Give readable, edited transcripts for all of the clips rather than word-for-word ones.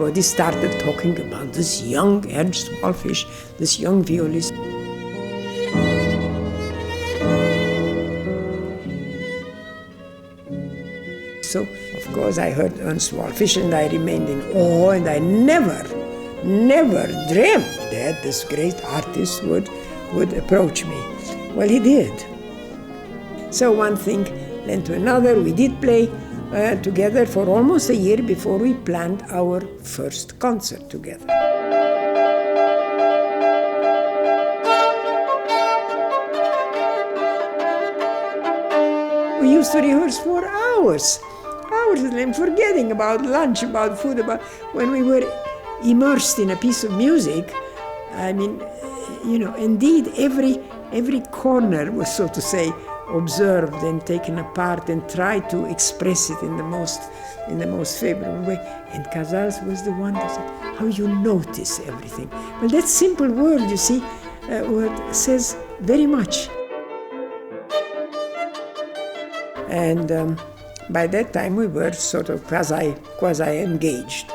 everybody started talking about this young Ernst Wallfisch, this young violist. So, of course, I heard Ernst Wallfisch and I remained in awe, and I never dreamt that this great artist would approach me. Well, he did. So one thing led to another. We did play together for almost a year before we planned our first concert together. We used to rehearse for hours, and forgetting about lunch, about food, about when we were immersed in a piece of music. I mean, indeed, every corner was, so to say, observed and taken apart and tried to express it in the most favorable way. And Casals was the one that said, how you notice everything. Well, that simple word, you see, word says very much. And by that time we were sort of quasi engaged.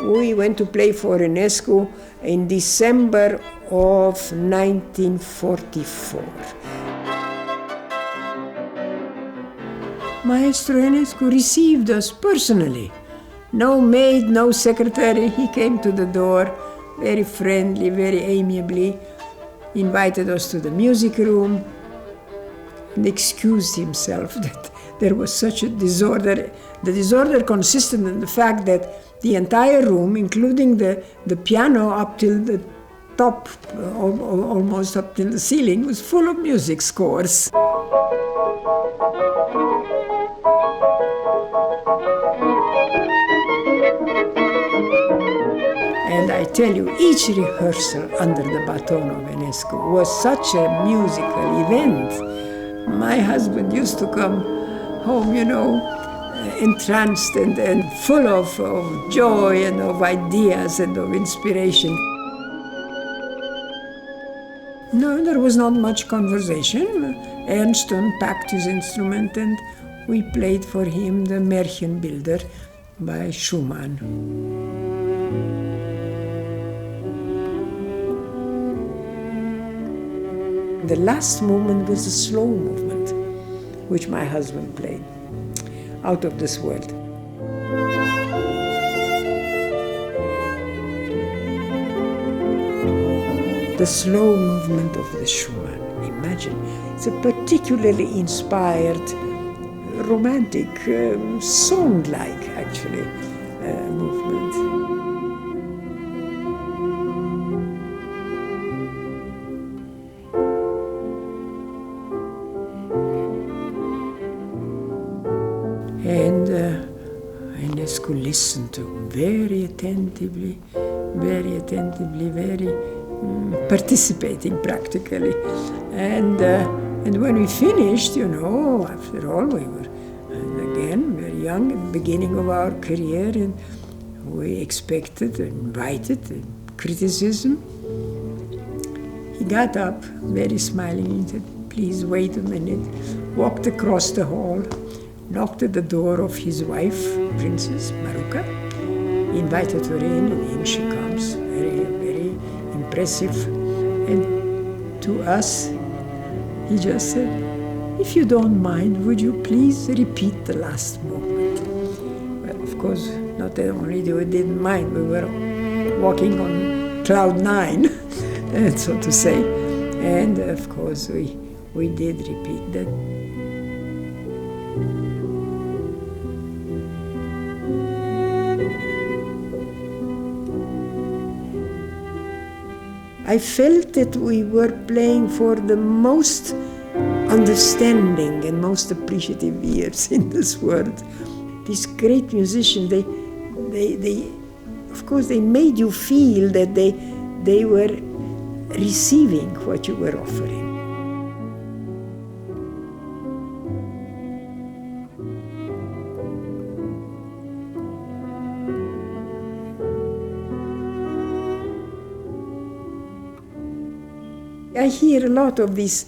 We went to play for Enescu in December of 1944. Maestro Enescu received us personally. No maid, no secretary. He came to the door, very friendly, very amiably, invited us to the music room, and excused himself that there was such a disorder. The disorder consisted in the fact that the entire room, including the piano up till the top, almost up till the ceiling, was full of music scores. And I tell you, each rehearsal under the baton of Enescu was such a musical event. My husband used to come home, entranced and full of joy and of ideas and of inspiration. No, there was not much conversation. Ernst unpacked his instrument and we played for him the Märchenbilder by Schumann. The last movement was a slow movement, which my husband played, out of this world. The slow movement of the Schumann, imagine, it's a particularly inspired, romantic, song-like, actually, movement. And Enescu listened to very attentively, very participating practically. And when we finished, after all, we were again very young, at the beginning of our career, and we expected, invited criticism. He got up, very smiling, and said, "Please wait a minute," walked across the hall, knocked at the door of his wife, Princess Maruka, invited her in she comes, very impressive. And to us, he just said, "If you don't mind, would you please repeat the last movement?" Well, of course, not only we didn't mind, we were walking on cloud 9, so to say. And of course, we did repeat that. I felt that we were playing for the most understanding and most appreciative ears in this world. These great musicians, they of course, they made you feel that they were receiving what you were offering. I hear a lot of these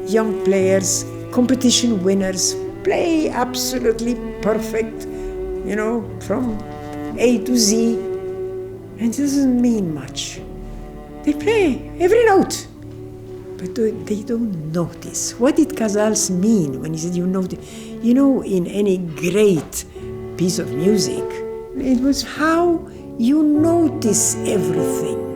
young players competition winners play absolutely perfect, from A to Z, and it doesn't mean much. They play every note, but they don't notice. What did Casals mean when he said you notice? In any great piece of music, it was how you notice everything.